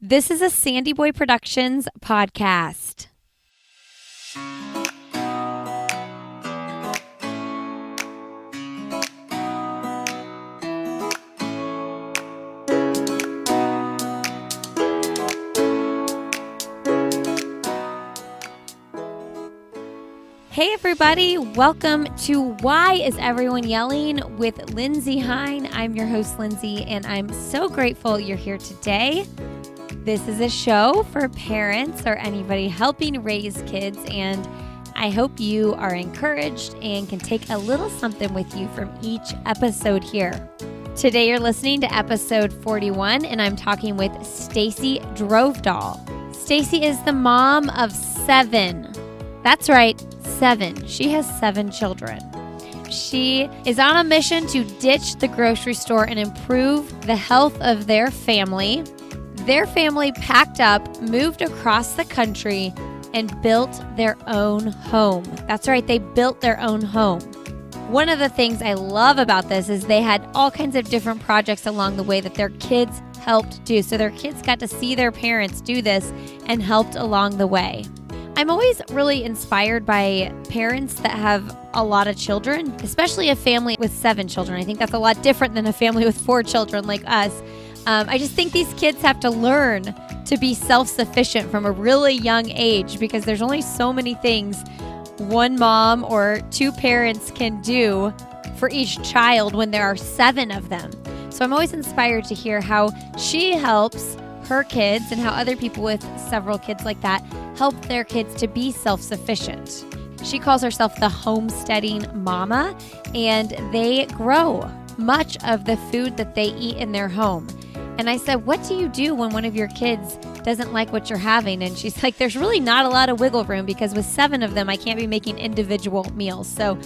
This is a Sandy Boy Productions podcast. Hey everybody, welcome to Why Is Everyone Yelling with Lindsay Hine. I'm your host Lindsay, and I'm so grateful you're here today. This is a show for parents or anybody helping raise kids, and I hope you are encouraged and can take a little something with you from each episode here. Today you're listening to episode 41, and I'm talking with Staci Drovdahl. Staci is the mom of 7. That's right, 7. She has 7 children. She is on a mission to ditch the grocery store and improve the health of their family. Their family packed up, moved across the country, and built their own home. That's right, they built their own home. One of the things I love about this is they had all kinds of different projects along the way that their kids helped do. So their kids got to see their parents do this and helped along the way. I'm always really inspired by parents that have a lot of children, especially a family with 7 children. I think that's a lot different than a family with 4 children like us. I just think these kids have to learn to be self-sufficient from a really young age because there's only so many things one mom or 2 parents can do for each child when there are 7 of them. So I'm always inspired to hear how she helps her kids and how other people with several kids like that help their kids to be self-sufficient. She calls herself the Homesteading Mama, and they grow much of the food that they eat in their home. And I said, what do you do when one of your kids doesn't like what you're having? And she's like, there's really not a lot of wiggle room because with 7 of them, I can't be making individual meals. So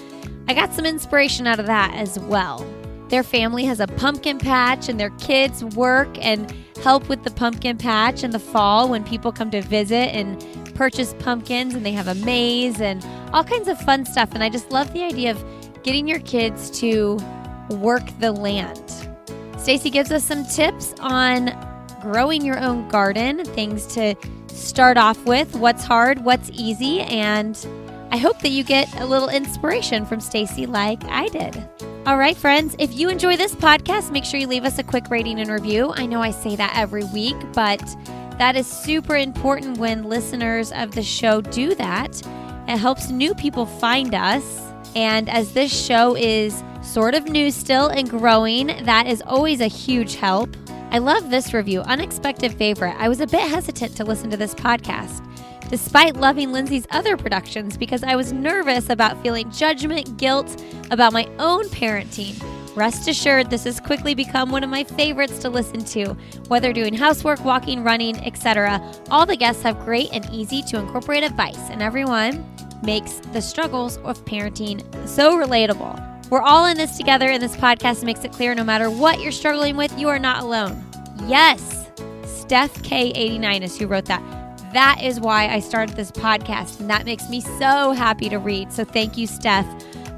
I got some inspiration out of that as well. Their family has a pumpkin patch, and their kids work and help with the pumpkin patch in the fall when people come to visit and purchase pumpkins, and they have a maze and all kinds of fun stuff. And I just love the idea of getting your kids to work the land. Staci gives us some tips on growing your own garden, things to start off with, what's hard, what's easy, and I hope that you get a little inspiration from Staci like I did. All right, friends, if you enjoy this podcast, make sure you leave us a quick rating and review. I know I say that every week, but that is super important when listeners of the show do that. It helps new people find us. And as this show is sort of new still and growing, that is always a huge help. I love this review, unexpected favorite. I was a bit hesitant to listen to this podcast, despite loving Lindsay's other productions, because I was nervous about feeling judgment, guilt about my own parenting. Rest assured, this has quickly become one of my favorites to listen to. Whether doing housework, walking, running, etc., all the guests have great and easy to incorporate advice, and everyone makes the struggles of parenting so relatable. We're all in this together, and this podcast makes it clear no matter what you're struggling with, you are not alone. Yes, Steph K89 is who wrote that. That is why I started this podcast, and that makes me so happy to read. So thank you, Steph.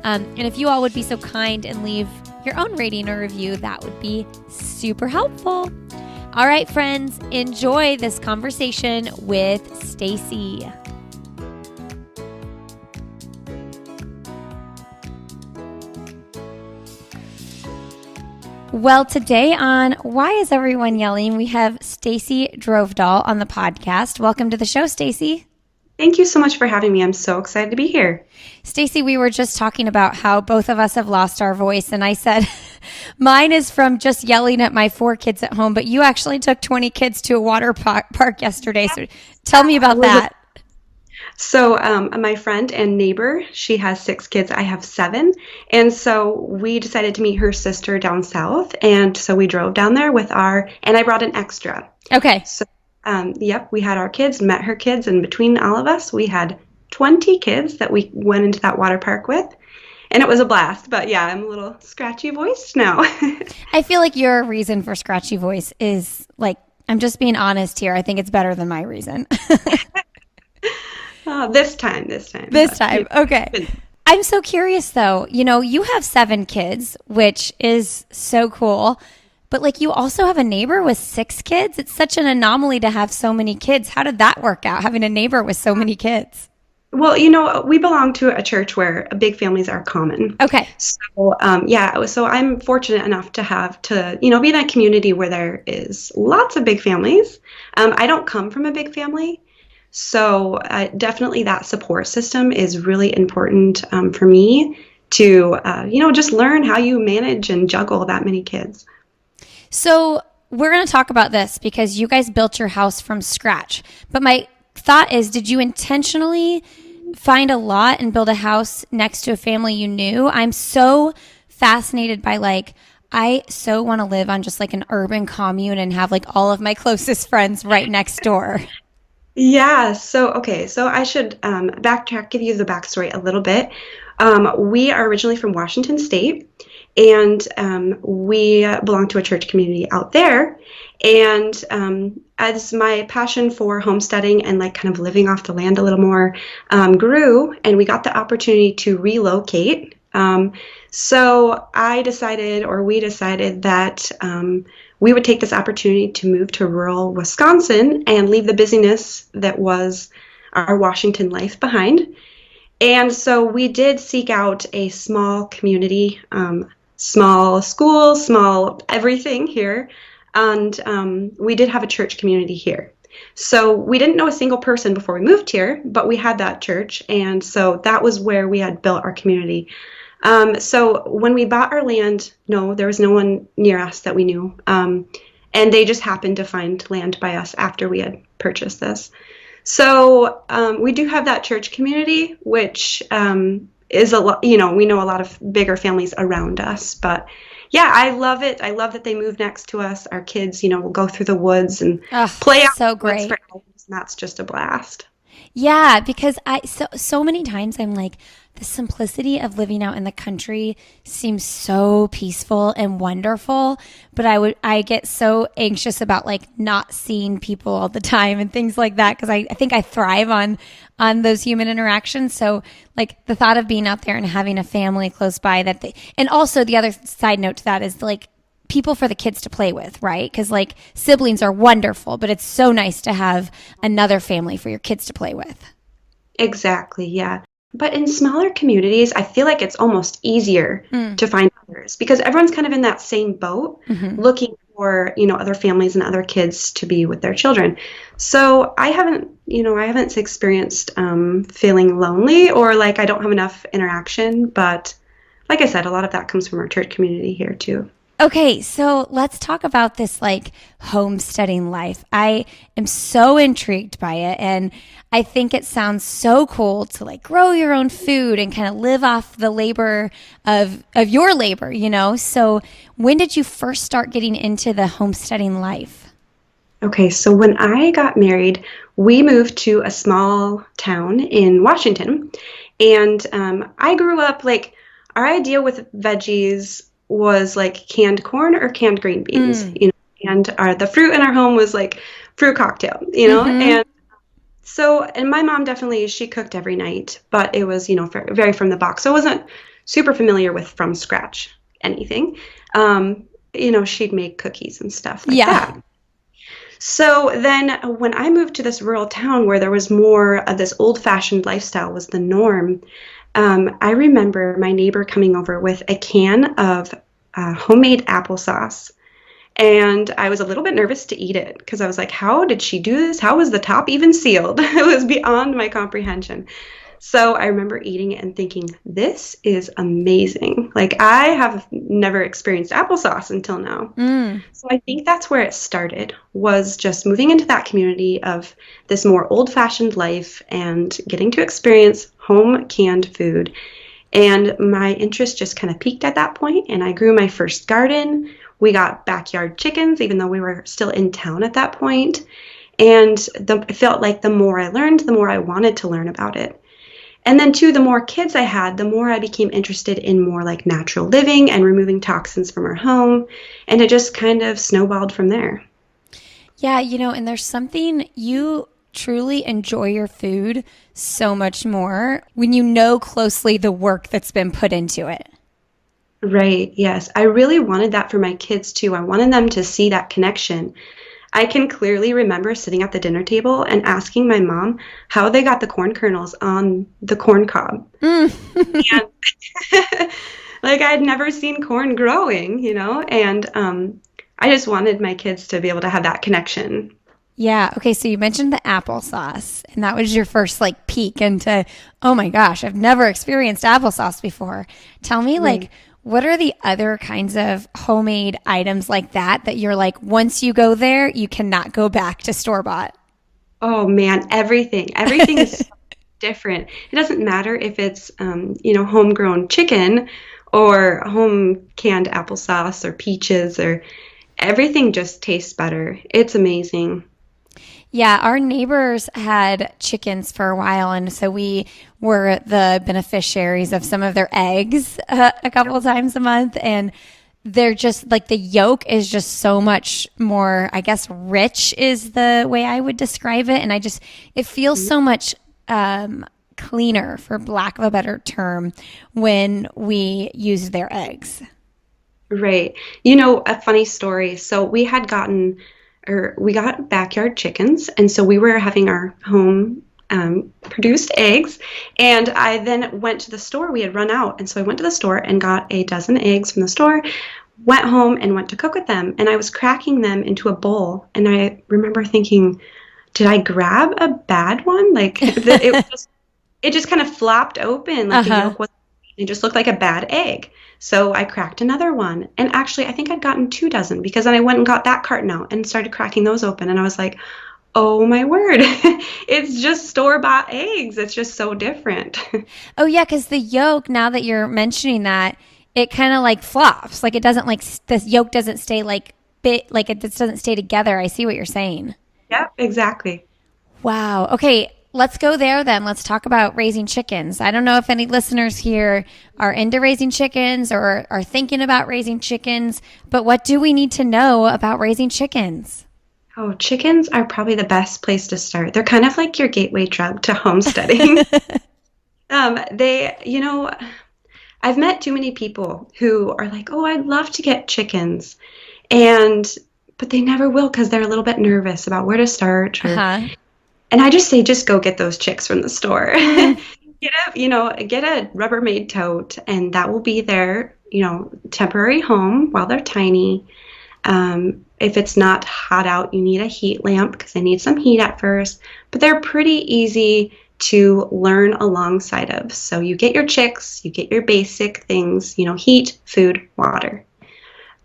And if you all would be so kind and leave your own rating or review, that would be super helpful. All right, friends, enjoy this conversation with Staci. Well, today on Why Is Everyone Yelling, we have Staci Drovdahl on the podcast. Welcome to the show, Staci. Thank you so much for having me. I'm so excited to be here. Staci, we were just talking about how both of us have lost our voice, and I said mine is from just yelling at my 4 kids at home, but you actually took 20 kids to a water park yesterday. So tell me about that. So my friend and neighbor, she has 6 kids. I have 7. And so we decided to meet her sister down south. And so we drove down there and I brought an extra. Okay. So, we had our kids, met her kids. And between all of us, we had 20 kids that we went into that water park with. And it was a blast. But yeah, I'm a little scratchy voiced now. I feel like your reason for scratchy voice is like, I'm just being honest here. I think it's better than my reason. This time. Okay. I'm so curious though. You know, you have 7 kids, which is so cool. But like you also have a neighbor with 6 kids. It's such an anomaly to have so many kids. How did that work out, having a neighbor with so many kids? Well, we belong to a church where big families are common. Okay. So, yeah, so I'm fortunate enough to be in a community where there is lots of big families. I don't come from a big family, so definitely that support system is really important for me to, just learn how you manage and juggle that many kids. So we're going to talk about this because you guys built your house from scratch. But my thought is, did you intentionally find a lot and build a house next to a family you knew? I'm so fascinated by I so want to live on just like an urban commune and have like all of my closest friends right next door. Yeah, so okay, so I should backtrack, give you the backstory a little bit. We are originally from Washington State, and we belong to a church community out there. And as my passion for homesteading and like kind of living off the land a little more grew, and we got the opportunity to relocate. So I decided, or we decided that we would take this opportunity to move to rural Wisconsin and leave the busyness that was our Washington life behind. And so we did seek out a small community, small school, small everything here. And we did have a church community here. So we didn't know a single person before we moved here, but we had that church. And so that was where we had built our community. So when we bought our land, no, there was no one near us that we knew. And they just happened to find land by us after we had purchased this. So we do have that church community, which is a lot, we know a lot of bigger families around us. But yeah, I love it. I love that they move next to us. Our kids, will go through the woods and play out So in the woods great. for hours, and that's just a blast. Yeah, because so many times I'm like, the simplicity of living out in the country seems so peaceful and wonderful, but I get so anxious about like not seeing people all the time and things like that because I think I thrive on those human interactions. So like the thought of being out there and having a family close by and also the other side note to that is like people for the kids to play with, right? Because like siblings are wonderful, but it's so nice to have another family for your kids to play with. Exactly, yeah. But in smaller communities, I feel like it's almost easier to find others because everyone's kind of in that same boat looking for, other families and other kids to be with their children. So I haven't experienced feeling lonely or like I don't have enough interaction. But like I said, a lot of that comes from our church community here too. Okay, so let's talk about this like homesteading life. I am so intrigued by it and I think it sounds so cool to like grow your own food and kind of live off the labor of your labor. So when did you first start getting into the homesteading life? Okay, so when I got married, we moved to a small town in Washington. And I grew up like our idea with veggies was like canned corn or canned green beans, and the fruit in our home was like fruit cocktail, and and my mom definitely, she cooked every night, but it was, very from the box. So I wasn't super familiar with from scratch anything. She'd make cookies and stuff like Yeah. that. So then when I moved to this rural town where there was more of this old-fashioned lifestyle was the norm, I remember my neighbor coming over with a can of homemade applesauce. And I was a little bit nervous to eat it because I was like, how did she do this? How was the top even sealed? It was beyond my comprehension. So I remember eating it and thinking, this is amazing. Like, I have never experienced applesauce until now. So I think that's where it started, was just moving into that community of this more old-fashioned life and getting to experience home canned food. And my interest just kind of peaked at that point, and I grew my first garden. We got backyard chickens, even though we were still in town at that point. And it felt like the more I learned, the more I wanted to learn about it. And then, too, the more kids I had, the more I became interested in more like natural living and removing toxins from our home. And it just kind of snowballed from there. Yeah, and there's something you truly enjoy your food so much more when you know closely the work that's been put into it. Right. Yes. I really wanted that for my kids too. I wanted them to see that connection. I can clearly remember sitting at the dinner table and asking my mom how they got the corn kernels on the corn cob. Mm. And like I'd never seen corn growing, and I just wanted my kids to be able to have that connection. Yeah. Okay. So you mentioned the applesauce, and that was your first like peek into, oh my gosh, I've never experienced applesauce before. Tell me, Right. like, what are the other kinds of homemade items like that you're like, once you go there, you cannot go back to store bought? Oh man, everything. Everything is so different. It doesn't matter if it's homegrown chicken or home canned applesauce or peaches or everything just tastes better. It's amazing. Yeah, our neighbors had chickens for a while, and so we were the beneficiaries of some of their eggs a couple of times a month. And they're just like the yolk is just so much more, I guess, rich is the way I would describe it. And it feels so much cleaner, for lack of a better term, when we use their eggs. Right. A funny story. So we got backyard chickens, and so we were having our home produced eggs. And I then went to the store. We had run out, and so I went to the store and got a dozen eggs from the store. Went home and went to cook with them, and I was cracking them into a bowl. And I remember thinking, did I grab a bad one? Like it just kind of flopped open, like the Uh-huh. yolk was. It just looked like a bad egg. So I cracked another one. And actually, I think I'd gotten 2 dozen because then I went and got that carton out and started cracking those open. And I was like, oh my word, it's just store-bought eggs. It's just so different. Oh yeah, because the yolk, now that you're mentioning that, it kind of like flops. Like it doesn't like the yolk doesn't stay like bit like it just doesn't stay together. I see what you're saying. Yep, exactly. Wow. Okay, let's go there then. Let's talk about raising chickens. I don't know if any listeners here are into raising chickens or are thinking about raising chickens, but what do we need to know about raising chickens? Oh, chickens are probably the best place to start. They're kind of like your gateway drug to homesteading. I've met too many people who are like, "Oh, I'd love to get chickens," and but they never will because they're a little bit nervous about where to start. Uh-huh. And I just say, just go get those chicks from the store. Mm, Get a Rubbermaid tote, and that will be their, temporary home while they're tiny. If it's not hot out, you need a heat lamp because they need some heat at first. But they're pretty easy to learn alongside of. So you get your chicks, you get your basic things, heat, food, water.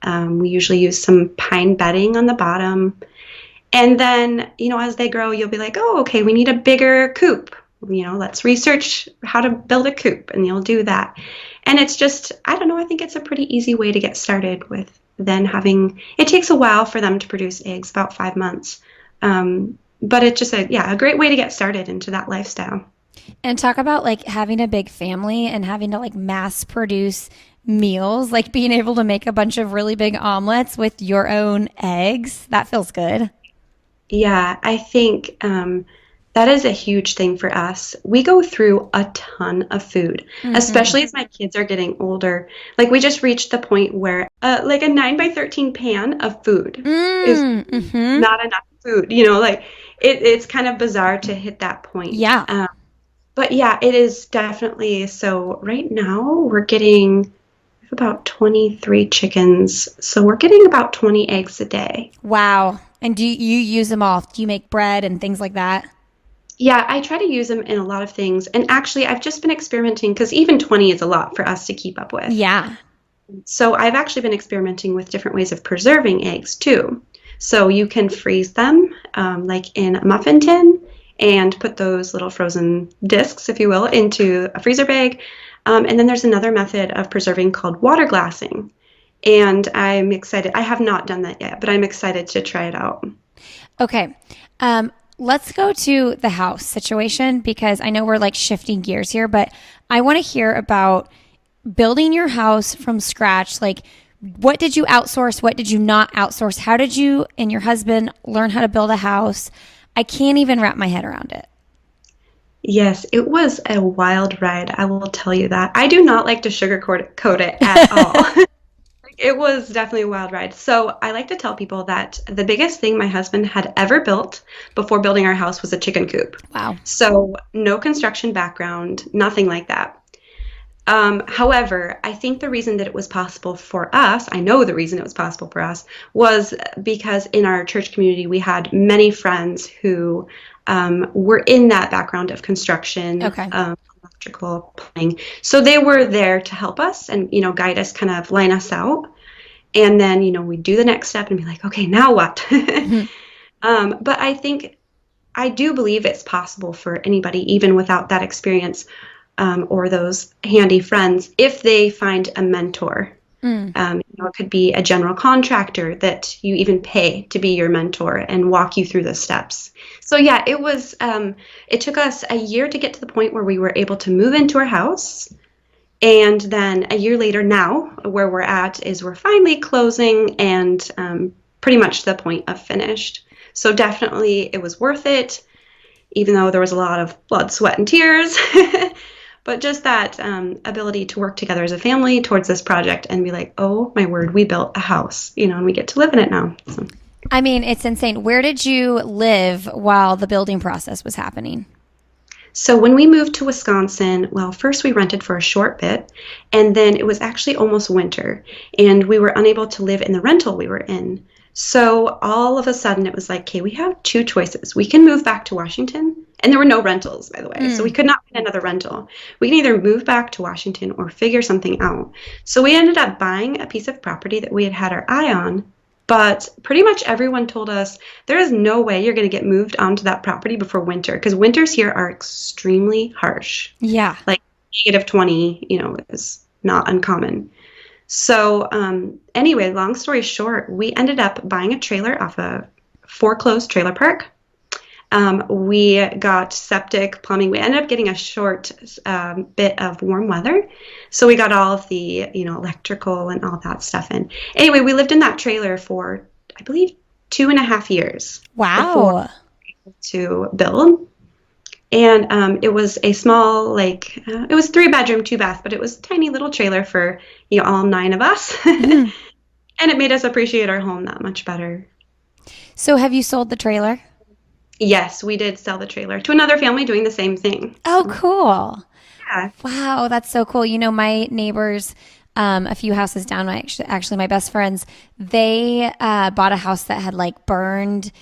We usually use some pine bedding on the bottom. And then, as they grow, you'll be like, oh, okay, we need a bigger coop. Let's research how to build a coop, and you'll do that. And it's just, I don't know, I think it's a pretty easy way to get started with then it takes a while for them to produce eggs, about 5 months. But it's just a great way to get started into that lifestyle. And talk about like having a big family and having to like mass produce meals, like being able to make a bunch of really big omelets with your own eggs. That feels good. Yeah, I think that is a huge thing for us. We go through a ton of food, Mm-hmm. especially as my kids are getting older. Like we just reached the point where like a 9 by 13 pan of food is Mm-hmm. not enough food. Like it's kind of bizarre to hit that point. Yeah. But yeah, it is definitely. So right now we have about 23 chickens. So we're getting about 20 eggs a day. Wow. And do you use them all? Do you make bread and things like that? Yeah, I try to use them in a lot of things. And actually, I've just been experimenting because even 20 is a lot for us to keep up with. Yeah. So I've actually been experimenting with different ways of preserving eggs too. So you can freeze them like in a muffin tin and put those little frozen discs, if you will, into a freezer bag. And then there's another method of preserving called water glassing. And I'm excited. I have not done that yet, but I'm excited to try it out. Okay. Let's go to the house situation because I know we're like shifting gears here, but I want to hear about building your house from scratch. Like, what did you outsource? What did you not outsource? How did you and your husband learn how to build a house? I can't even wrap my head around it. Yes, it was a wild ride. I will tell you that. I do not like to sugarcoat it at all. It was definitely a wild ride. So I like to tell people that the biggest thing my husband had ever built before building our house was a chicken coop. Wow. So no construction background, nothing like that. However, I think the reason that it was possible for us, I know the reason it was possible for us, was because in our church community, we had many friends who were in that background of construction, Okay. electrical, plumbing. So they were there to help us and, guide us, kind of line us out. And then, we'd do the next step and be like, okay, now what? Mhm. But I do believe it's possible for anybody, even without that experience, or those handy friends, if they find a mentor. Mm. It could be a general contractor that you even pay to be your mentor and walk you through the steps. So yeah, it took us a year to get to the point where we were able to move into our house. And then a year later now, where we're at is we're finally closing and pretty much to the point of finished. So definitely it was worth it, even though there was a lot of blood, sweat, and tears. But just that ability to work together as a family towards this project and be like, oh my word, we built a house, and we get to live in it now. So. I mean, it's insane. Where did you live while the building process was happening? So when we moved to Wisconsin, well, first we rented for a short bit, and then it was actually almost winter, and we were unable to live in the rental we were in. So all of a sudden it was like, okay, we have two choices. We can move back to Washington, and there were no rentals, by the way. So we could not find another rental. We can either move back to Washington or figure something out. So we ended up buying a piece of property that we had our eye on, but pretty much everyone told us there is no way you're going to get moved onto that property before winter, because winters here are extremely harsh. Yeah. Like -20, is not uncommon. So anyway, long story short, we ended up buying a trailer off a foreclosed trailer park. We got septic, plumbing. We ended up getting a short bit of warm weather. So we got all of the, electrical and all that stuff in. Anyway, we lived in that trailer for, I believe, 2.5 years. Wow. To build. And it was a small, it was 3-bedroom, 2-bath, but it was a tiny little trailer for, all 9 of us. Mm-hmm. And it made us appreciate our home that much better. So have you sold the trailer? Yes, we did sell the trailer to another family doing the same thing. Oh, cool. Yeah. Wow, that's so cool. My neighbors, a few houses down, actually my best friends, they bought a house that had burned.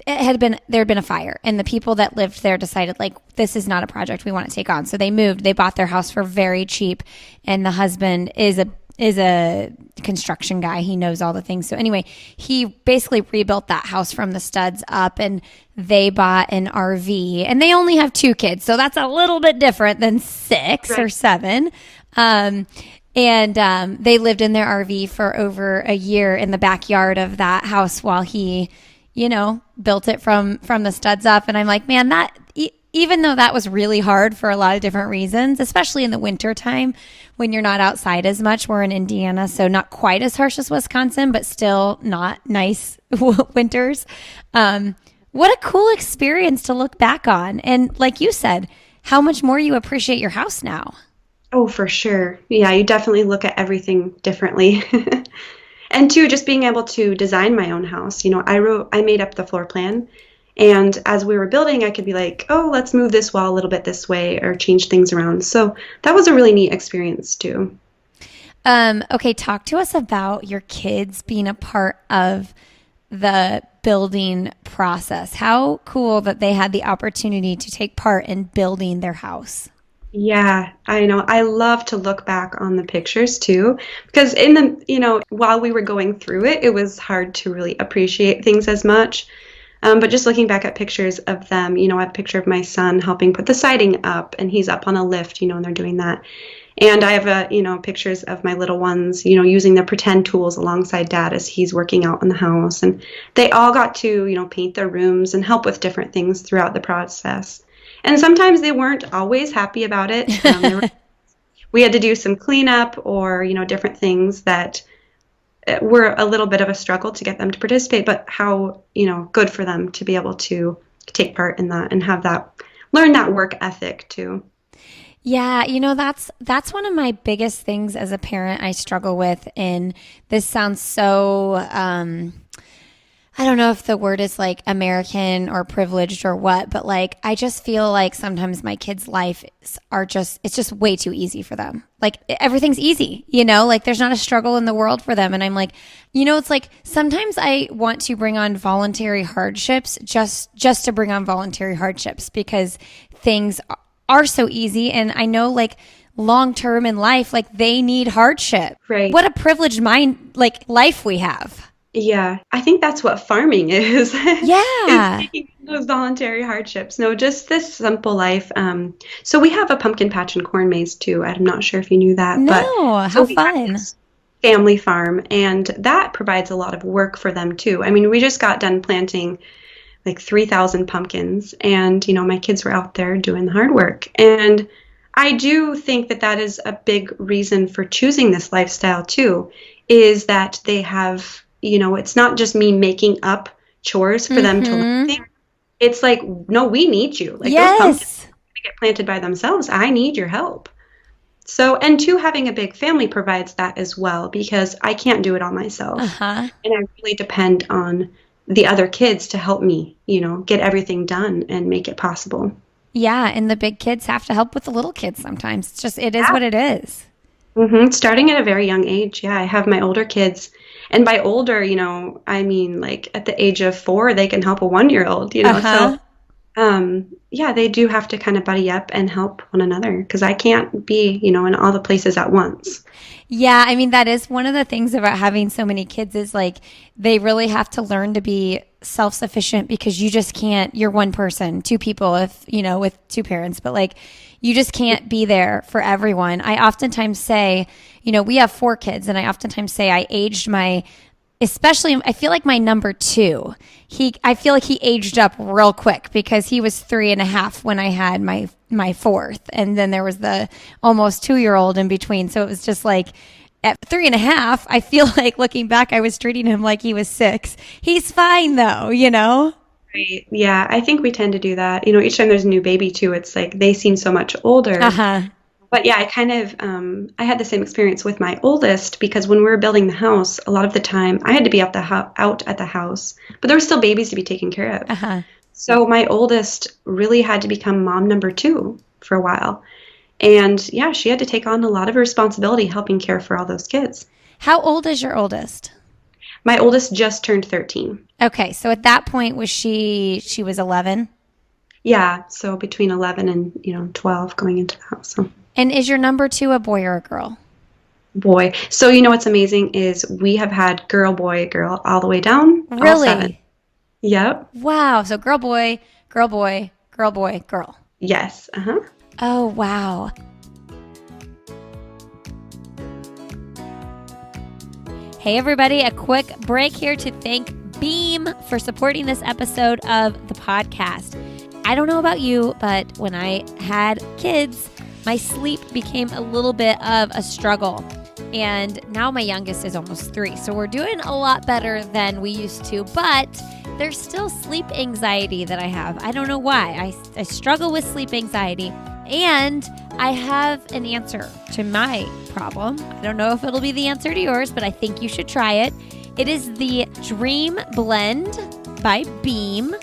There had been a fire, and the people that lived there decided this is not a project we want to take on. So they moved. They bought their house for very cheap, and the husband is a construction guy. He knows all the things. So anyway, he basically rebuilt that house from the studs up, and they bought an RV, and they only have 2 kids. So that's a little bit different than 6 or 7. And they lived in their RV for over a year in the backyard of that house while he, built it from the studs up. And I'm like, man, that even though that was really hard for a lot of different reasons, especially in the winter time when you're not outside as much. We're in Indiana, so not quite as harsh as Wisconsin, but still not nice winters. What a cool experience to look back on. And like you said, how much more you appreciate your house now. Oh, for sure. Yeah, you definitely look at everything differently. And two, just being able to design my own house. I made up the floor plan. And as we were building, I could be like, oh, let's move this wall a little bit this way or change things around. So that was a really neat experience too. Okay, talk to us about your kids being a part of the building process. How cool that they had the opportunity to take part in building their house. Yeah, I know. I love to look back on the pictures too, because while we were going through it, it was hard to really appreciate things as much. But just looking back at pictures of them, I have a picture of my son helping put the siding up, and he's up on a lift, and they're doing that. And I have pictures of my little ones, using their pretend tools alongside dad as he's working out in the house. And they all got to, paint their rooms and help with different things throughout the process. And sometimes they weren't always happy about it. We had to do some cleanup or, different things that were a little bit of a struggle to get them to participate, but how, good for them to be able to take part in that and have that learn that work ethic too. Yeah, that's one of my biggest things as a parent I struggle with. And this sounds so I don't know if the word is like American or privileged or what, but like I just feel like sometimes my kids' life it's just way too easy for them. Like everything's easy, like there's not a struggle in the world for them. And I'm like, it's like sometimes I want to bring on voluntary hardships just to bring on voluntary hardships because things are so easy. And I know like long term in life, like they need hardship. Right. What a privileged life we have. Yeah, I think that's what farming is. Yeah. Is taking those voluntary hardships. No, just this simple life. So we have a pumpkin patch and corn maze too. I'm not sure if you knew that, but No, how so we have fun. this family farm, and that provides a lot of work for them too. I mean, we just got done planting like 3,000 pumpkins, and my kids were out there doing the hard work. And I do think that that is a big reason for choosing this lifestyle too, is that they have it's not just me making up chores for them to learn. It's like, no, we need you. Like those pumpkins get planted by themselves. I need your help. So, and two, having a big family provides that as well, because I can't do it all myself. And I really depend on the other kids to help me, get everything done and make it possible. Yeah. And the big kids have to help with the little kids sometimes. It is what it is. Starting at a very young age. Yeah, I have my older kids. And by older, I mean, like at the age of 4, they can help a 1-year-old, So, yeah, they do have to kind of buddy up and help one another because I can't be, in all the places at once. Yeah, I mean, that is one of the things about having so many kids is like they really have to learn to be self-sufficient because you just can't, you're one person, 2 people if, with 2 parents, but like you just can't be there for everyone. I oftentimes say, we have 4 kids and I oftentimes say I aged especially, I feel like my number 2, I feel like he aged up real quick because he was 3.5 when I had my 4th. And then there was the almost 2-year-old in between. So it was just like at 3.5, I feel like looking back, I was treating him like he was 6. He's fine though, Right. Yeah, I think we tend to do that. Each time there's a new baby too, it's like they seem so much older. But yeah, I kind of, I had the same experience with my oldest because when we were building the house, a lot of the time I had to be out at the house, but there were still babies to be taken care of. So my oldest really had to become mom number 2 for a while. And yeah, she had to take on a lot of responsibility helping care for all those kids. How old is your oldest? My oldest just turned 13. Okay, so at that point, she was 11? Yeah, so between 11 and 12 going into the house. So. And is your number 2 a boy or a girl? Boy. So what's amazing is we have had girl, boy, girl all the way down. Really? All 7. Yep. Wow. So girl, boy, girl, boy, girl, boy, girl. Yes. Oh, wow. Hey, everybody. A quick break here to thank Beam for supporting this episode of the podcast. I don't know about you, but when I had kids, my sleep became a little bit of a struggle. And now my youngest is almost 3. So we're doing a lot better than we used to, but there's still sleep anxiety that I have. I don't know why. I struggle with sleep anxiety. And I have an answer to my problem. I don't know if it'll be the answer to yours, but I think you should try it. It is the Dream Blend by Beam.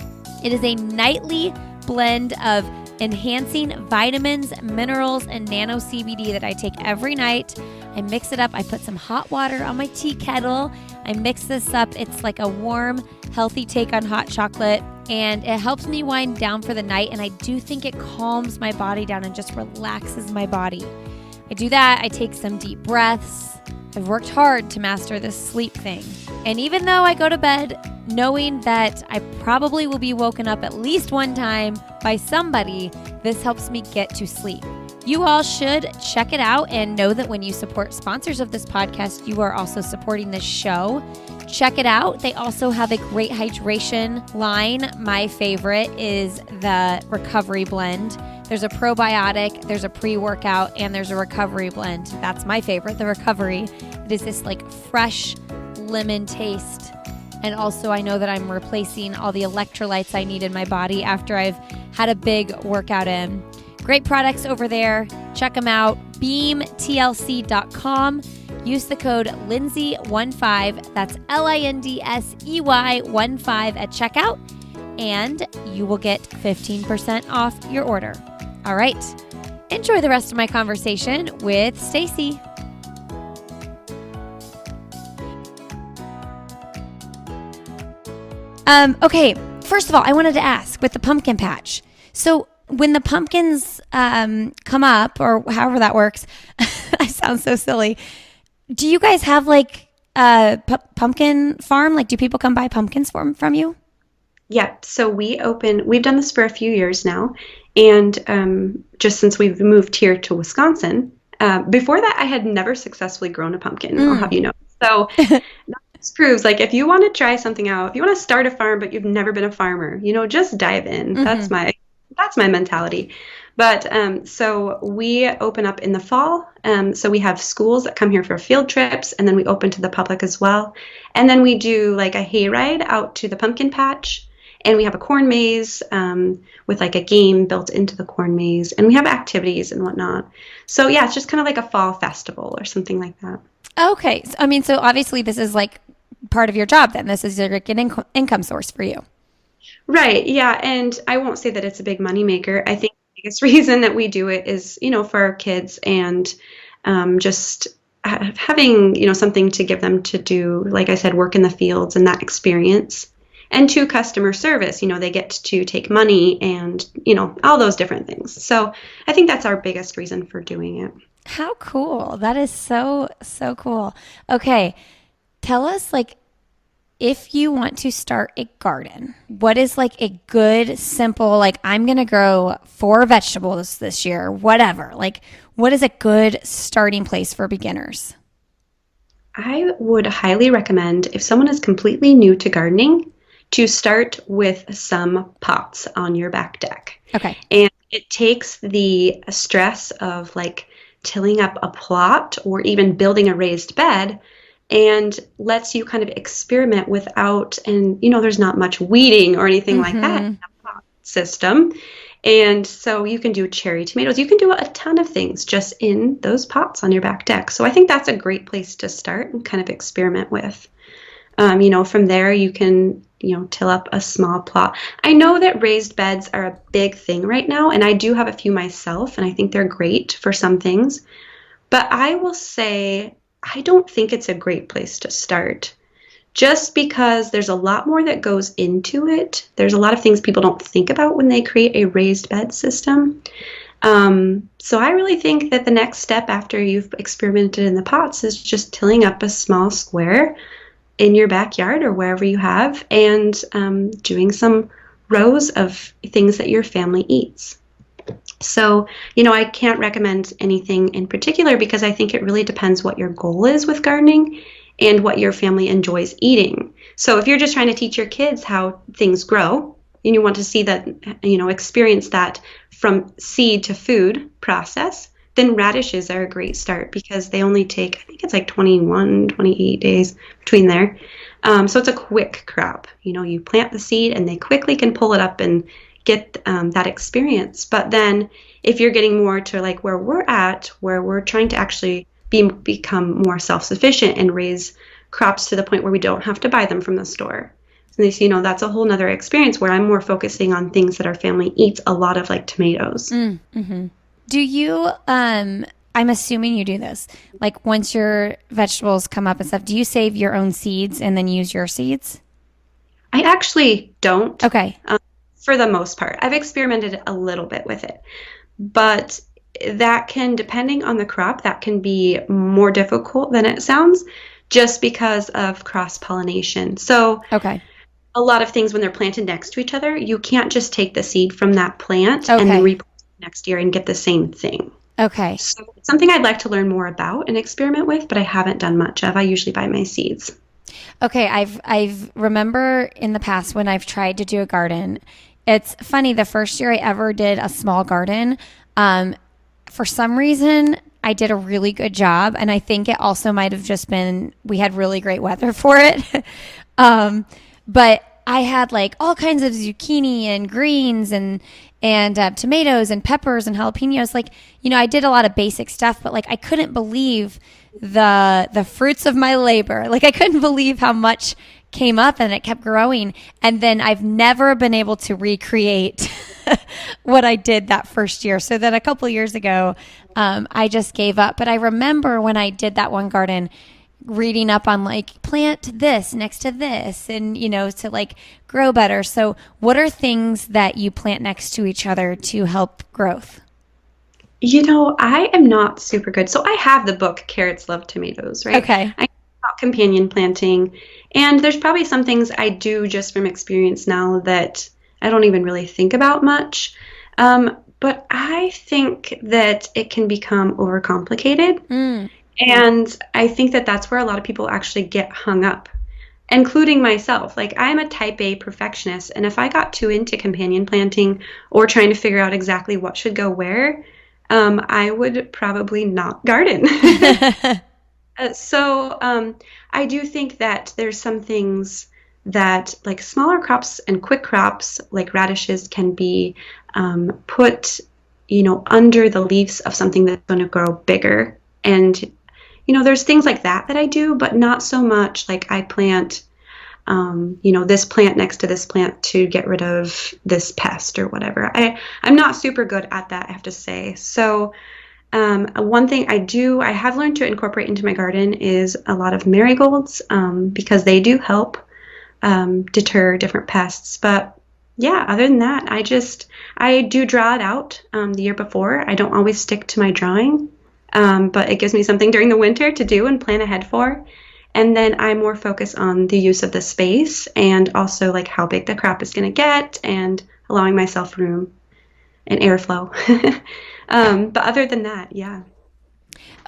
It is a nightly blend of enhancing vitamins, minerals, and nano CBD that I take every night. I mix it up. I put some hot water on my tea kettle. I mix this up. It's like a warm, healthy take on hot chocolate, and it helps me wind down for the night. And I do think it calms my body down and just relaxes my body. I do that. I take some deep breaths. I've worked hard to master this sleep thing. And even though I go to bed knowing that I probably will be woken up at least one time by somebody, this helps me get to sleep. You all should check it out and know that when you support sponsors of this podcast, you are also supporting this show. Check it out. They also have a great hydration line. My favorite is the recovery blend. There's a probiotic, there's a pre-workout, and there's a recovery blend. That's my favorite, the recovery. It is this like fresh lemon taste. And also, I know that I'm replacing all the electrolytes I need in my body after I've had a big workout in. Great products over there. Check them out. beamtlc.com. Use the code Lindsey15. That's LINDSEY15 at checkout, and you will get 15% off your order. All right. Enjoy the rest of my conversation with Staci. Okay, first of all, I wanted to ask with the pumpkin patch. So when the pumpkins come up, or however that works, I sound so silly. Do you guys have like a pumpkin farm? Like, do people come buy pumpkins from you? Yep. So we've done this for a few years now. And just since we've moved here to Wisconsin, before that, I had never successfully grown a pumpkin, I'll have you know. So this proves, like, if you want to try something out, if you want to start a farm, but you've never been a farmer, just dive in. That's my mentality. But so we open up in the fall. So we have schools that come here for field trips, and then we open to the public as well. And then we do like a hayride out to the pumpkin patch, and we have a corn maze with like a game built into the corn maze, and we have activities and whatnot. So yeah, it's just kind of like a fall festival or something like that. Okay. So obviously this is like part of your job then. This is like an income source for you. Right. Yeah. And I won't say that it's a big money maker. I think the biggest reason that we do it is, for our kids, and just having, something to give them to do, like I said, work in the fields and that experience. And to customer service, they get to take money and, all those different things. So I think that's our biggest reason for doing it. How cool. That is so, so cool. Okay. Tell us, like, if you want to start a garden, what is like a good, simple, like, I'm going to grow 4 vegetables this year, whatever. Like, what is a good starting place for beginners? I would highly recommend, if someone is completely new to gardening, to start with some pots on your back deck. Okay. And it takes the stress of like tilling up a plot or even building a raised bed, and lets you kind of experiment without, and there's not much weeding or anything like that in the pot system. And so you can do cherry tomatoes. You can do a ton of things just in those pots on your back deck. So I think that's a great place to start and kind of experiment with. From there you can, till up a small plot. I know that raised beds are a big thing right now, and I do have a few myself, and I think they're great for some things. But I will say, I don't think it's a great place to start, just because there's a lot more that goes into it. There's a lot of things people don't think about when they create a raised bed system. So I really think that the next step after you've experimented in the pots is just tilling up a small square in your backyard or wherever you have, and doing some rows of things that your family eats. So, I can't recommend anything in particular, because I think it really depends what your goal is with gardening and what your family enjoys eating. So if you're just trying to teach your kids how things grow, and you want to see that, experience that from seed to food process, then radishes are a great start, because they only take, I think it's like 21, 28 days between there. So it's a quick crop. You plant the seed and they quickly can pull it up and get that experience. But then if you're getting more to like where we're at, where we're trying to actually become more self-sufficient and raise crops to the point where we don't have to buy them from the store. And that's a whole nother experience where I'm more focusing on things that our family eats a lot of, like tomatoes. Mm-hmm. Do you, I'm assuming you do this, like once your vegetables come up and stuff, do you save your own seeds and then use your seeds? I actually don't. Okay. For the most part. I've experimented a little bit with it, but that can, depending on the crop, that can be more difficult than it sounds, just because of cross-pollination. So okay. A lot of things, when they're planted next to each other, you can't just take the seed from that plant and then replant it next year and get the same thing. Okay. So it's something I'd like to learn more about and experiment with, but I haven't done much of. I usually buy my seeds. Okay. I've remember in the past when I've tried to do a garden, it's funny, the first year I ever did a small garden, for some reason, I did a really good job. And I think it also might have just been, we had really great weather for it. But I had like all kinds of zucchini and greens and tomatoes and peppers and jalapenos. Like, I did a lot of basic stuff, but like I couldn't believe the fruits of my labor. Like I couldn't believe how much came up and it kept growing. And then I've never been able to recreate what I did that first year. So then a couple of years ago, I just gave up. But I remember when I did that one garden, reading up on like plant this next to this and to like grow better. So what are things that you plant next to each other to help growth? I am not super good. So I have the book Carrots Love Tomatoes, right? Okay. I know about companion planting, and there's probably some things I do just from experience now that I don't even really think about much. But I think that it can become overcomplicated. And I think that that's where a lot of people actually get hung up, including myself. Like I'm a type A perfectionist, and if I got too into companion planting or trying to figure out exactly what should go where, I would probably not garden. So I do think that there's some things that like smaller crops and quick crops like radishes can be put, under the leaves of something that's going to grow bigger. And there's things like that I do, but not so much like I plant, this plant next to this plant to get rid of this pest or whatever. I'm not super good at that, I have to say. So one thing I have learned to incorporate into my garden is a lot of marigolds because they do help deter different pests. But yeah, other than that, I do draw it out the year before. I don't always stick to my drawing. But it gives me something during the winter to do and plan ahead for. And then I more focus on the use of the space and also like how big the crop is going to get and allowing myself room and airflow. But other than that, yeah.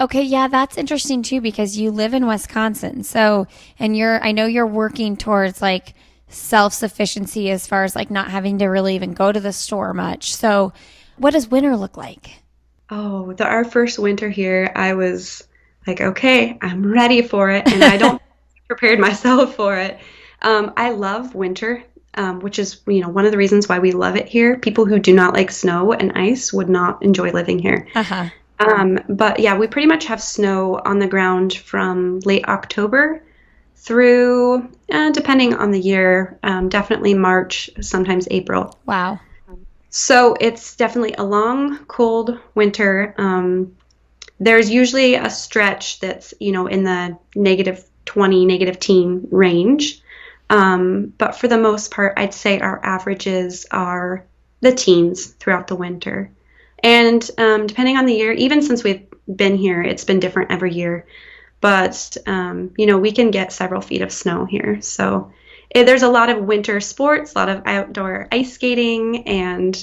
Okay, yeah, that's interesting too because you live in Wisconsin. So, and I know you're working towards like self-sufficiency as far as like not having to really even go to the store much. So, what does winter look like? Oh, our first winter here, I was like, okay, I'm ready for it. And I don't prepared myself for it. I love winter, which is, one of the reasons why we love it here. People who do not like snow and ice would not enjoy living here. Uh-huh. But yeah, we pretty much have snow on the ground from late October through, depending on the year, definitely March, sometimes April. Wow. So it's definitely a long, cold winter. There's usually a stretch that's, in the -20, -10 range. But for the most part, I'd say our averages are the teens throughout the winter. And depending on the year, even since we've been here, it's been different every year. But, we can get several feet of snow here. So there's a lot of winter sports, a lot of outdoor ice skating, and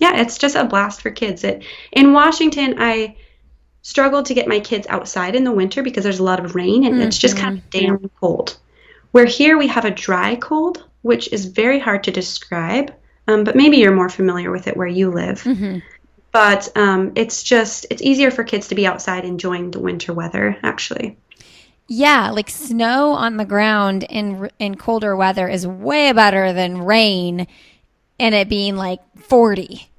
yeah, it's just a blast for kids. In Washington, I struggle to get my kids outside in the winter because there's a lot of rain and it's just kind of damp cold. Where here we have a dry cold, which is very hard to describe, but maybe you're more familiar with it where you live. Mm-hmm. But it's easier for kids to be outside enjoying the winter weather, actually. Yeah, like snow on the ground in colder weather is way better than rain and it being like 40.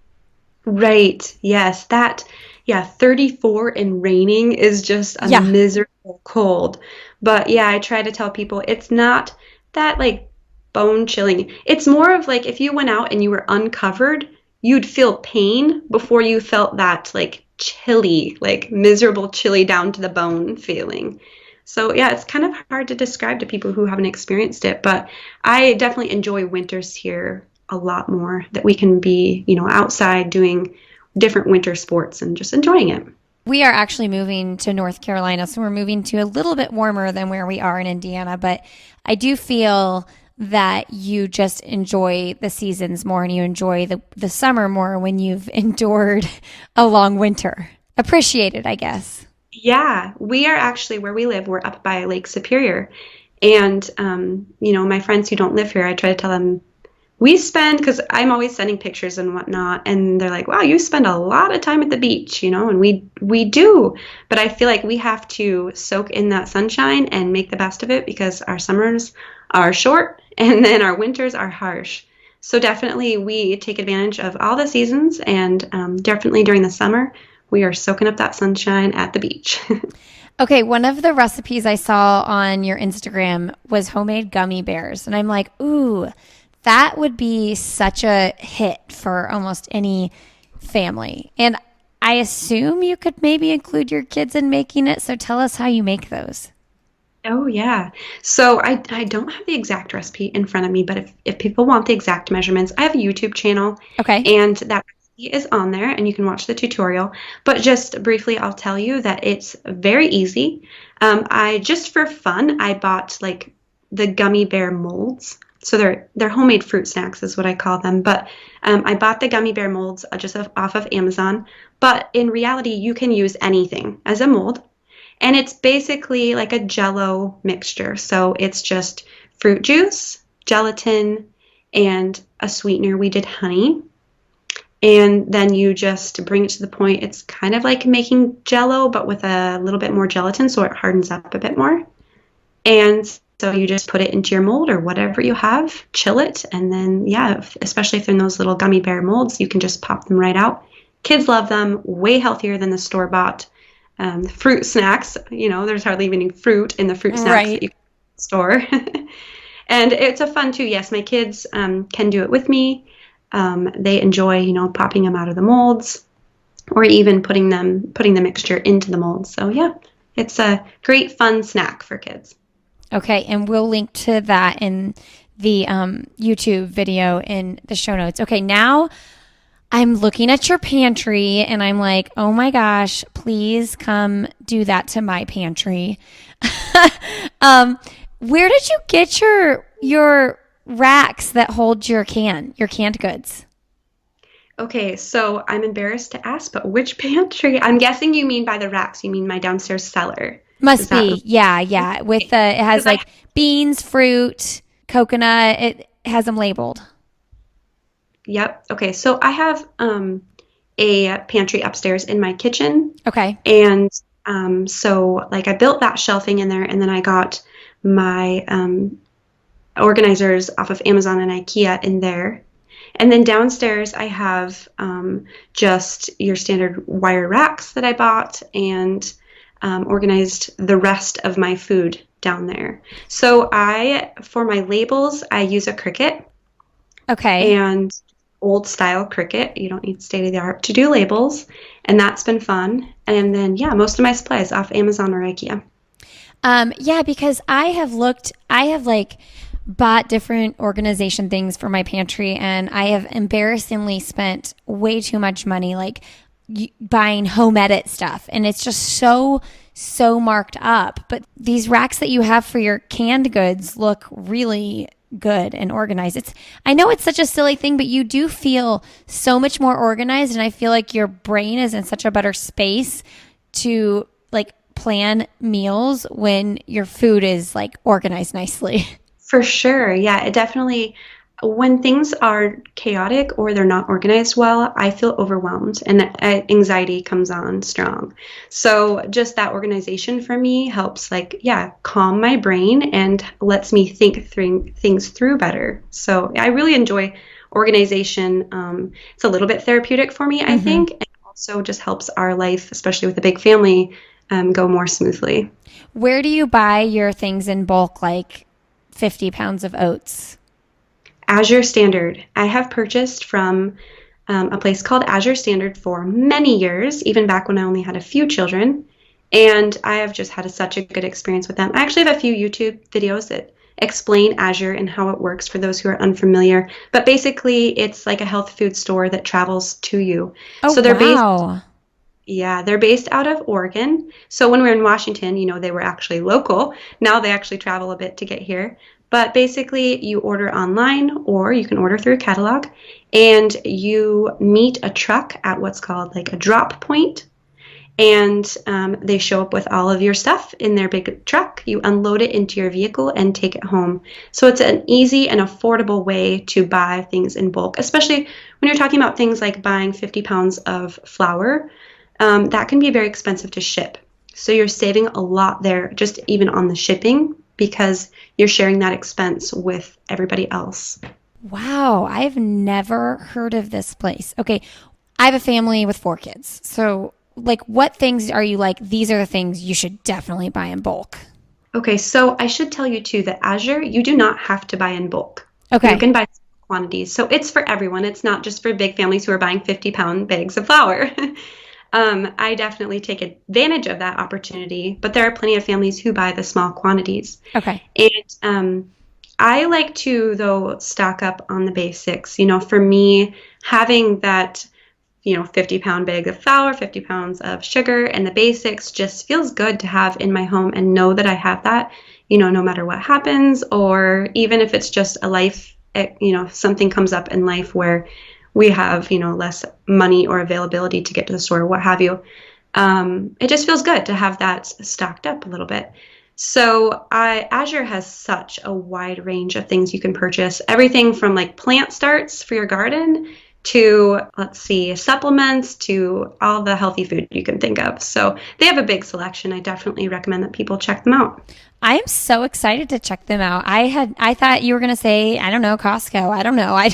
Right. Yes. 34 and raining is just a miserable cold. But yeah, I try to tell people it's not that like bone chilling. It's more of like if you went out and you were uncovered, you'd feel pain before you felt that like chilly, like miserable, chilly down to the bone feeling. So yeah, it's kind of hard to describe to people who haven't experienced it, but I definitely enjoy winters here a lot more, that we can be, outside doing different winter sports and just enjoying it. We are actually moving to North Carolina, so we're moving to a little bit warmer than where we are in Indiana, but I do feel that you just enjoy the seasons more and you enjoy the summer more when you've endured a long winter. Appreciate it, I guess. Yeah, we are actually where we live. We're up by Lake Superior. And, my friends who don't live here, I try to tell them we spend, because I'm always sending pictures and whatnot, and they're like, wow, you spend a lot of time at the beach, and we do. But I feel like we have to soak in that sunshine and make the best of it because our summers are short and then our winters are harsh. So definitely we take advantage of all the seasons, and definitely during the summer, we are soaking up that sunshine at the beach. Okay, one of the recipes I saw on your Instagram was homemade gummy bears. And I'm like, ooh, that would be such a hit for almost any family. And I assume you could maybe include your kids in making it. So tell us how you make those. Oh yeah. So I don't have the exact recipe in front of me, but if people want the exact measurements, I have a YouTube channel Okay. and that recipe is on there and you can watch the tutorial. But just briefly, I'll tell you that it's very easy. I just for fun, I bought like the gummy bear molds. So they're homemade fruit snacks is what I call them. But I bought the gummy bear molds just off of Amazon. But in reality, you can use anything as a mold. And it's basically like a Jell-O mixture. So it's just fruit juice, gelatin, and a sweetener. We did honey. And then you just bring it to the point. It's kind of like making Jell-O, but with a little bit more gelatin, so it hardens up a bit more. And so you just put it into your mold or whatever you have, chill it, and then, yeah, especially if they're in those little gummy bear molds, you can just pop them right out. Kids love them, way healthier than the store-bought fruit snacks. There's hardly even any fruit in the fruit snacks that Right. you can store. And it's a fun too. Yes, my kids can do it with me. They enjoy, popping them out of the molds or even putting the mixture into the molds. So yeah, it's a great fun snack for kids. Okay. And we'll link to that in the YouTube video in the show notes. Okay. Now I'm looking at your pantry and I'm like, oh my gosh, please come do that to my pantry. Where did you get your racks that hold your canned goods? Okay, so I'm embarrassed to ask, but which pantry? I'm guessing you mean by the racks, you mean my downstairs cellar. Is Must that be. Yeah, yeah. With the it has because I like beans, fruit, coconut. It has them labeled. Yep. Okay, so I have a pantry upstairs in my kitchen. Okay. And so, like, I built that shelving in there, and then I got my organizers off of Amazon and IKEA in there. And then downstairs, I have just your standard wire racks that I bought and organized the rest of my food down there. So for my labels, I use a Cricut Okay. and old style Cricut. You don't need state of the art to do labels, and that's been fun. And then yeah, most of my supplies off Amazon or IKEA. Yeah, because I have like bought different organization things for my pantry, and I have embarrassingly spent way too much money, like buying home edit stuff. And it's just so marked up. But these racks that you have for your canned goods look really good and organized. I know it's such a silly thing, but you do feel so much more organized. And I feel like your brain is in such a better space to like plan meals when your food is like organized nicely. For sure. Yeah, it definitely, when things are chaotic or they're not organized well, I feel overwhelmed and anxiety comes on strong. So just that organization for me helps, like, yeah, calm my brain and lets me think things through better. So I really enjoy organization. It's a little bit therapeutic for me, I Mm-hmm. think, and also just helps our life, especially with a big family, go more smoothly. Where do you buy your things in bulk, like 50 pounds of oats? Azure Standard. I have purchased from a place called Azure Standard for many years, even back when I only had a few children. And I have just had such a good experience with them. I actually have a few YouTube videos that explain Azure and how it works for those who are unfamiliar. But basically, it's like a health food store that travels to you. Oh, So wow. they're based out of Oregon. So when we were in Washington, they were actually local. Now they actually travel a bit to get here. But basically, you order online or you can order through a catalog, and you meet a truck at what's called like a drop point. And they show up with all of your stuff in their big truck. You unload it into your vehicle and take it home. So it's an easy and affordable way to buy things in bulk, especially when you're talking about things like buying 50 pounds of flour. That can be very expensive to ship. So you're saving a lot there, just even on the shipping, because you're sharing that expense with everybody else. Wow, I've never heard of this place. Okay, I have a family with 4 kids. So, like, what things are you like, these are the things you should definitely buy in bulk? Okay, so I should tell you too that Azure, you do not have to buy in bulk. You Okay. can buy quantities. So it's for everyone. It's not just for big families who are buying 50-pound bags of flour. I definitely take advantage of that opportunity, but there are plenty of families who buy the small quantities. Okay. And I like to, though, stock up on the basics. For me, having that 50-pound bag of flour, 50 pounds of sugar, and the basics just feels good to have in my home and know that I have that, no matter what happens, or even if it's just a life, something comes up in life where we have, less money or availability to get to the store, what have you. It just feels good to have that stocked up a little bit. So Azure has such a wide range of things you can purchase. Everything from like plant starts for your garden to, let's see, supplements to all the healthy food you can think of. So they have a big selection. I definitely recommend that people check them out. I am so excited to check them out. I thought you were going to say, I don't know, Costco. I don't know. I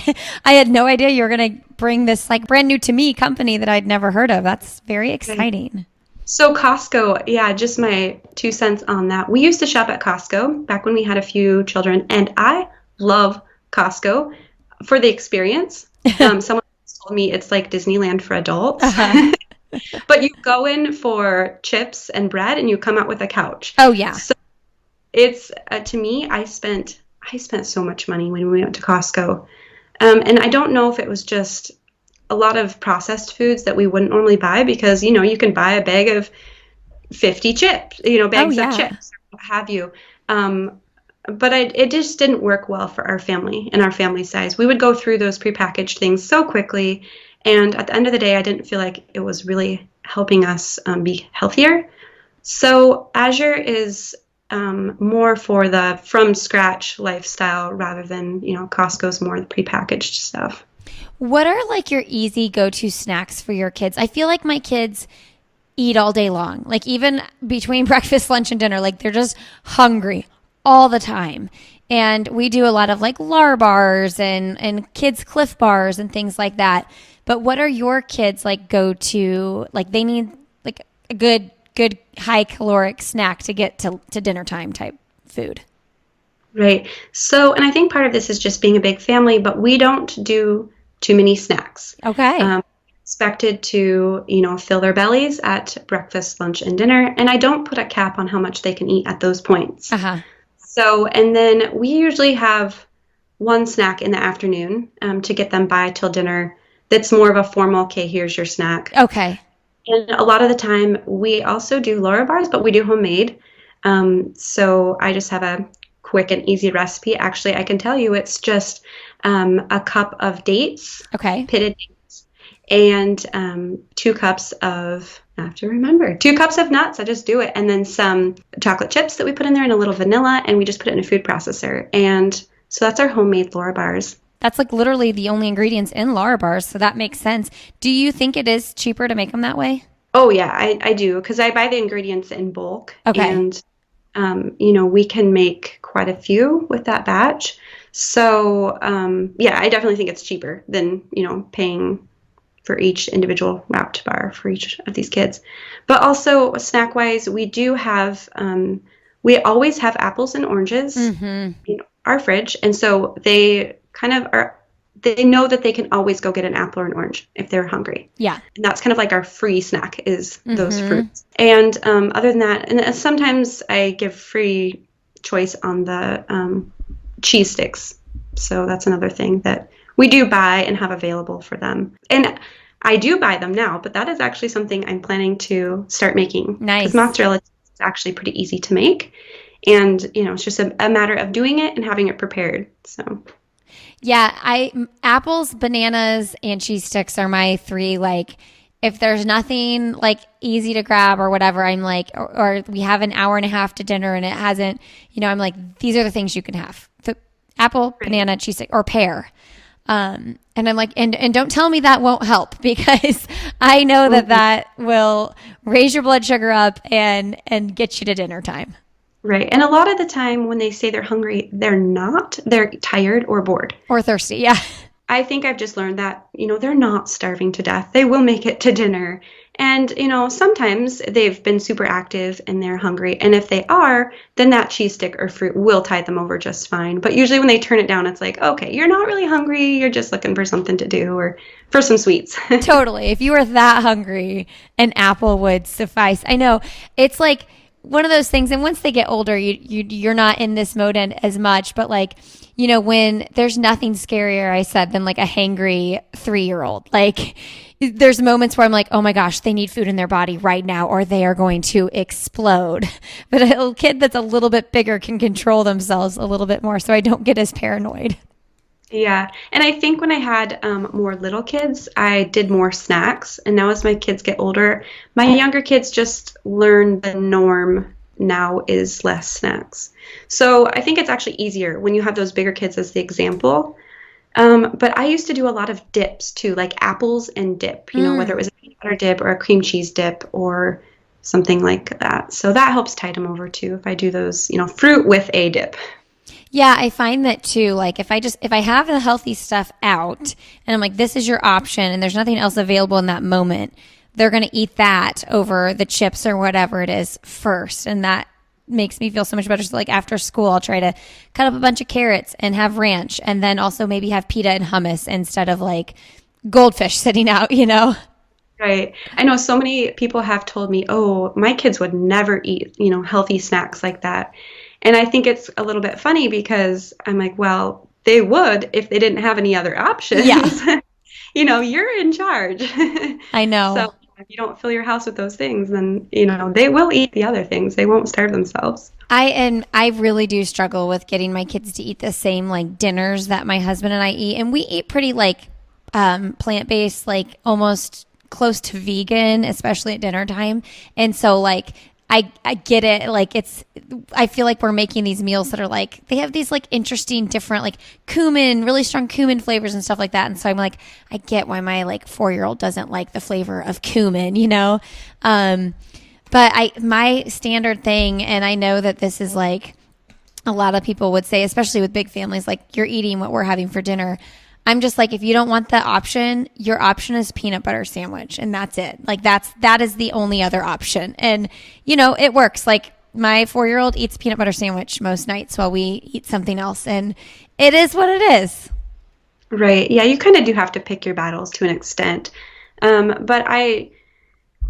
had no idea you were going to bring this like brand new to me company that I'd never heard of. That's very Okay. exciting. So Costco, yeah, just my 2 cents on that. We used to shop at Costco back when we had a few children, and I love Costco for the experience. Someone told me it's like Disneyland for adults, Uh-huh. but you go in for chips and bread, and you come out with a couch. Oh yeah. So it's to me, I spent so much money when we went to Costco, and I don't know if it was just a lot of processed foods that we wouldn't normally buy because you can buy a bag of 50 chips, Oh bags of yeah. chips, what have you. Um, but it just didn't work well for our family and our family size. We would go through those prepackaged things so quickly, and at the end of the day, I didn't feel like it was really helping us be healthier. So Azure is more for the from scratch lifestyle rather than Costco's more the prepackaged stuff. What are like your easy go-to snacks for your kids? I feel like my kids eat all day long. Like even between breakfast, lunch, and dinner, like they're just hungry all the time. And we do a lot of like Lar bars and kids Cliff bars and things like that. But what are your kids like go to? Like they need like a good high caloric snack to get to dinner time type food. Right. So, and I think part of this is just being a big family, but we don't do too many snacks. Okay. Expected to, fill their bellies at breakfast, lunch, and dinner. And I don't put a cap on how much they can eat at those points. Uh-huh. So, and then we usually have one snack in the afternoon to get them by till dinner. That's more of a formal, okay, here's your snack. Okay. And a lot of the time, we also do Laura bars, but we do homemade. So I just have a quick and easy recipe. Actually, I can tell you it's just a cup of dates, Okay. pitted dates, and 2 cups of, I have to remember, 2 cups of nuts. I just do it. And then some chocolate chips that we put in there and a little vanilla, and we just put it in a food processor. And so that's our homemade Laura bars. That's like literally the only ingredients in Lara bars, so that makes sense. Do you think it is cheaper to make them that way? Oh, yeah, I do, because I buy the ingredients in bulk. Okay. And we can make quite a few with that batch. So, yeah, I definitely think it's cheaper than, paying for each individual wrapped bar for each of these kids. But also, snack wise, we always have apples and oranges Mm-hmm. in our fridge. And so they kind of they know that they can always go get an apple or an orange if they're hungry. Yeah. And that's kind of like our free snack is those Mm-hmm. fruits. And other than that, and sometimes I give free choice on the cheese sticks. So that's another thing that we do buy and have available for them. And I do buy them now, but that is actually something I'm planning to start making. Because Nice. mozzarella is actually pretty easy to make. And, it's just a matter of doing it and having it prepared. So, Yeah, apples, bananas, and cheese sticks are my three like if there's nothing like easy to grab or whatever, I'm like, or we have an hour and a half to dinner and it hasn't, I'm like, these are the things you can have: the apple, Right. banana, cheese stick, or pear. And I'm like, and don't tell me that won't help, because I know that Mhm. that will raise your blood sugar up and get you to dinner time Right. And a lot of the time when they say they're hungry, they're not. They're tired or bored. or thirsty. Yeah. I think I've just learned that, they're not starving to death. They will make it to dinner. And, sometimes they've been super active and they're hungry. And if they are, then that cheese stick or fruit will tide them over just fine. But usually when they turn it down, it's like, okay, you're not really hungry. You're just looking for something to do or for some sweets. Totally. If you were that hungry, an apple would suffice. I know it's like one of those things. And once they get older, you're not in this mode as much. But like, when there's nothing scarier, I said, than like a hangry 3-year-old. Like, there's moments where I'm like, oh my gosh, they need food in their body right now, or they are going to explode. But a kid that's a little bit bigger can control themselves a little bit more, so I don't get as paranoid. Yeah. And I think when I had more little kids, I did more snacks. And now as my kids get older, my younger kids just learn the norm now is less snacks. So I think it's actually easier when you have those bigger kids as the example. But I used to do a lot of dips too, like apples and dip, whether it Mm. was a peanut butter dip or a cream cheese dip or something like that. So that helps tide them over too if I do those, fruit with a dip. Yeah, I find that too. Like if I have the healthy stuff out and I'm like, this is your option and there's nothing else available in that moment, they're going to eat that over the chips or whatever it is first. And that makes me feel so much better. So like after school, I'll try to cut up a bunch of carrots and have ranch, and then also maybe have pita and hummus instead of like goldfish sitting out. Right. I know so many people have told me, oh, my kids would never eat, healthy snacks like that. And I think it's a little bit funny because I'm like, well, they would if they didn't have any other Yeah, options. You're in charge. I know. So if you don't fill your house with those things, then, they will eat the other things. They won't starve themselves. I really do struggle with getting my kids to eat the same like dinners that my husband and I eat, and we eat pretty like plant based, like almost close to vegan, especially at dinner time. And so like I get it. Like I feel like we're making these meals that are like, they have these like interesting, different, like cumin, really strong cumin flavors and stuff like that. And so I'm like, I get why my like 4-year-old doesn't like the flavor of cumin. But my standard thing, and I know that this is like a lot of people would say, especially with big families, like you're eating what we're having for dinner. I'm just like, if you don't want the option, your option is peanut butter sandwich, and that's it. Like that is the only other option. And it works. Like my 4-year-old eats peanut butter sandwich most nights while we eat something else, and it is what it is. Right. Yeah, you kind of do have to pick your battles to an extent. But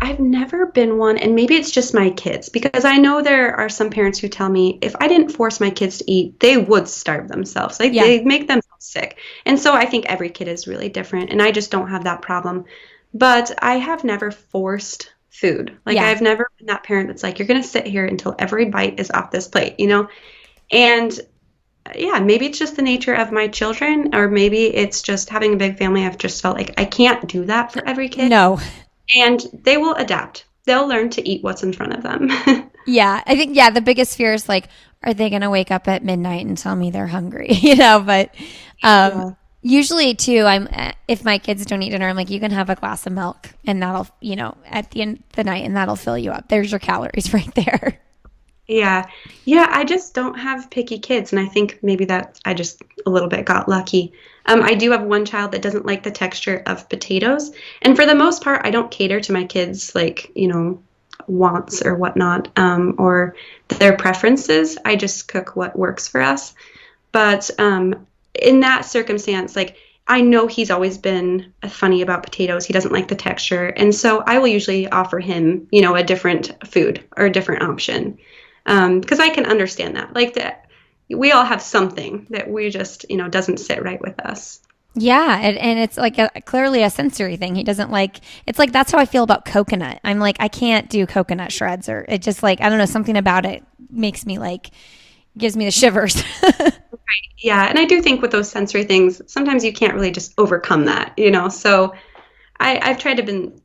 I've never been one, and maybe it's just my kids, because I know there are some parents who tell me if I didn't force my kids to eat, they would starve themselves. Like Yeah. they make themselves sick. And so I think every kid is really different, and I just don't have that problem. But I have never forced food. Like Yeah. I've never been that parent that's like, you're going to sit here until every bite is off this plate. And yeah, maybe it's just the nature of my children, or maybe it's just having a big family. I've just felt like I can't do that for every kid. No. And they will adapt. They'll learn to eat what's in front of them. Yeah. I think, the biggest fear is like, are they going to wake up at midnight and tell me they're hungry? But um, Yeah. usually too, if my kids don't eat dinner, I'm like, you can have a glass of milk and that'll, at the end of the night, and that'll fill you up. There's your calories right there. Yeah. Yeah, I just don't have picky kids, and I think maybe that I just a little bit got lucky. I do have one child that doesn't like the texture of potatoes, and for the most part, I don't cater to my kids like, wants or whatnot, or their preferences. I just cook what works for us. But in that circumstance, like I know he's always been funny about potatoes. He doesn't like the texture, and so I will usually offer him, a different food or a different option. Because I can understand that. Like that, we all have something that we just, doesn't sit right with us. Yeah, and it's like clearly a sensory thing. He doesn't like. It's like that's how I feel about coconut. I'm like, I can't do coconut shreds, or it just like, I don't know, something about it makes me like, gives me the shivers. Yeah, and I do think with those sensory things, sometimes you can't really just overcome that. So I've tried to been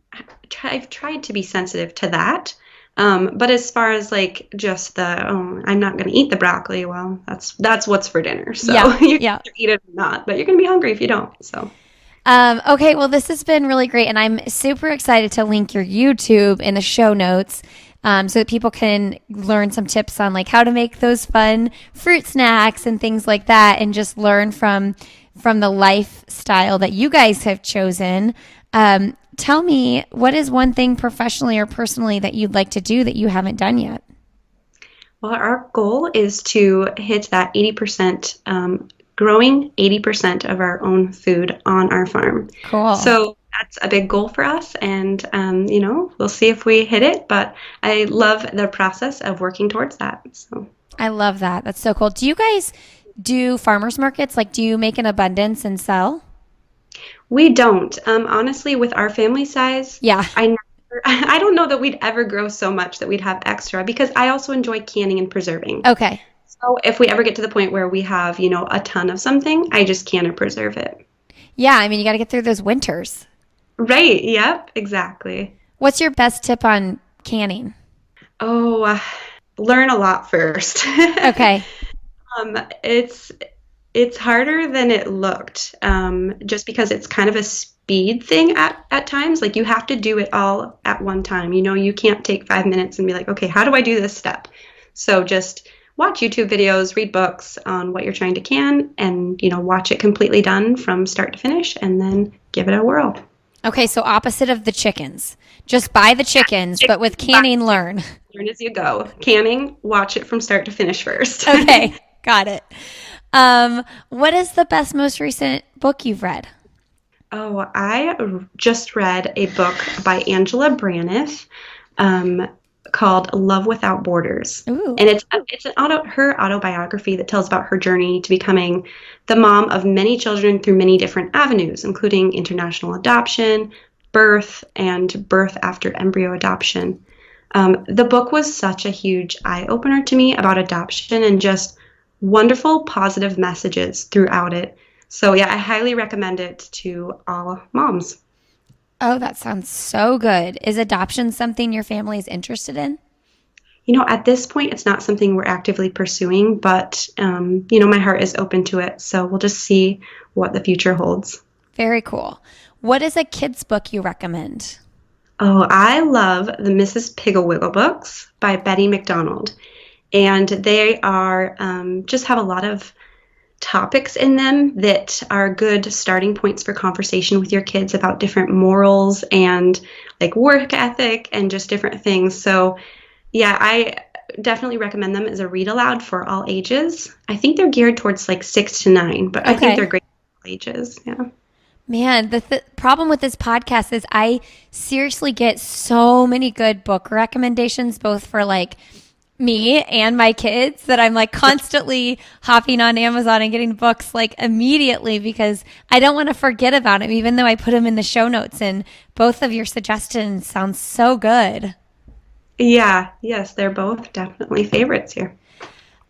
I've tried to be sensitive to that. But as far as like just I'm not going to eat the broccoli. Well, that's what's for dinner. So Yeah, you can yeah. either eat it or not, but you're going to be hungry if you don't. So. Okay, well, this has been really great, and I'm super excited to link your YouTube in the show notes so that people can learn some tips on like how to make those fun fruit snacks and things like that, and just learn from the lifestyle that you guys have chosen. Tell me, what is one thing professionally or personally that you'd like to do that you haven't done yet? Well, our goal is to hit that 80%, growing 80% of our own food on our farm. Cool. So that's a big goal for us. And, we'll see if we hit it. But I love the process of working towards that. So I love that. That's so cool. Do you guys do farmers markets? Like, do you make an abundance and sell? we don't. Honestly, with our family size, Yeah. I don't know that we'd ever grow so much that we'd have extra because I also enjoy canning and preserving. Okay. So if we ever get to the point where we have, a ton of something, I just can or preserve it. Yeah. I mean, you got to get through those winters. Right. Yep. Exactly. What's your best tip on canning? Oh, learn a lot first. Okay. It's harder than it looked, just because it's kind of a speed thing at times. Like you have to do it all at one time. You can't take 5 minutes and be like, okay, how do I do this step? So just watch YouTube videos, read books on what you're trying to can, and, watch it completely done from start to finish, and then give it a whirl. Okay. So opposite of the chickens, just buy the chickens, but with canning, learn. Learn as you go. Canning, watch it from start to finish first. Okay. Got it. What is the best, most recent book you've read? Oh, I just read a book by Angela Braniff, called Love Without Borders. Ooh. And it's her autobiography that tells about her journey to becoming the mom of many children through many different avenues, including international adoption, birth, and birth after embryo adoption. The book was such a huge eye-opener to me about adoption and just wonderful positive messages throughout it. So yeah, I highly recommend it to all moms. Oh, that sounds so good. Is adoption something your family is interested in? At this point, it's not something we're actively pursuing, but, my heart is open to it. So we'll just see what the future holds. Very cool. What is a kid's book you recommend? Oh, I love the Mrs. Piggle Wiggle books by Betty McDonald. And they are just have a lot of topics in them that are good starting points for conversation with your kids about different morals and like work ethic and just different things. So yeah, I definitely recommend them as a read aloud for all ages. I think they're geared towards like 6 to 9, but I think they're great for all ages. Yeah. Man, the problem with this podcast is I seriously get so many good book recommendations, both for like me and my kids, that I'm like constantly hopping on Amazon and getting books like immediately because I don't want to forget about them, even though I put them in the show notes. And both of your suggestions sound so good. Yeah, yes, they're both definitely favorites here.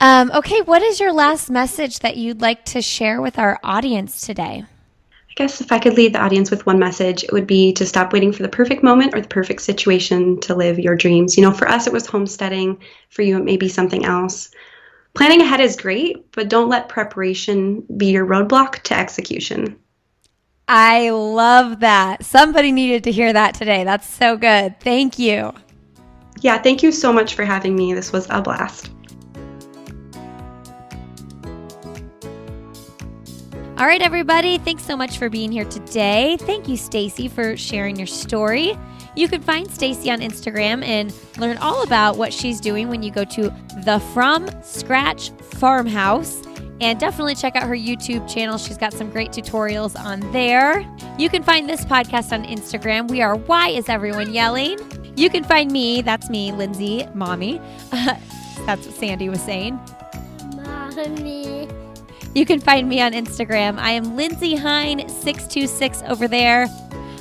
Okay, what is your last message that you'd like to share with our audience today? I guess if I could leave the audience with one message, it would be to stop waiting for the perfect moment or the perfect situation to live your dreams. For us, it was homesteading. For you, it may be something else. Planning ahead is great, but don't let preparation be your roadblock to execution. I love that. Somebody needed to hear that today. That's so good. Thank you. Yeah, thank you so much for having me. This was a blast. All right, everybody. Thanks so much for being here today. Thank you, Staci, for sharing your story. You can find Staci on Instagram and learn all about what she's doing when you go to the From Scratch Farmhouse. And definitely check out her YouTube channel. She's got some great tutorials on there. You can find this podcast on Instagram. We are Why Is Everyone Yelling? You can find me, that's me, Lindsay, Mommy. That's what Sandy was saying. Mommy. You can find me on Instagram. I am Lindsay Hine 626 over there.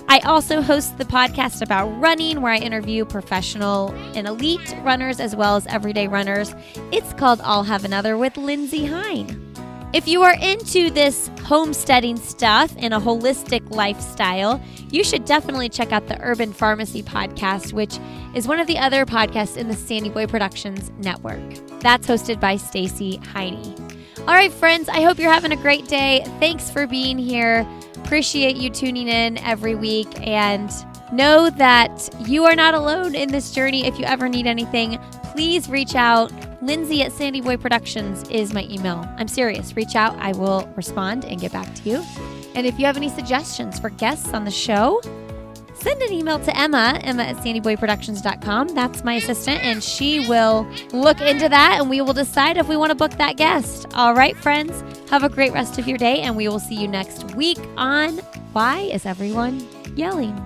I also host the podcast about running where I interview professional and elite runners as well as everyday runners. It's called I'll Have Another with Lindsay Hine. If you are into this homesteading stuff and a holistic lifestyle, you should definitely check out the Urban Pharmacy podcast, which is one of the other podcasts in the Sandy Boy Productions network. That's hosted by Staci Heine. All right, friends, I hope you're having a great day. Thanks for being here. Appreciate you tuning in every week, and know that you are not alone in this journey. If you ever need anything, please reach out. Lindsay at Sandy Boy Productions is my email. I'm serious. Reach out. I will respond and get back to you. And if you have any suggestions for guests on the show, send an email to Emma at sandyboyproductions.com. That's my assistant, and she will look into that, and we will decide if we want to book that guest. All right, friends, have a great rest of your day, and we will see you next week on Why Is Everyone Yelling?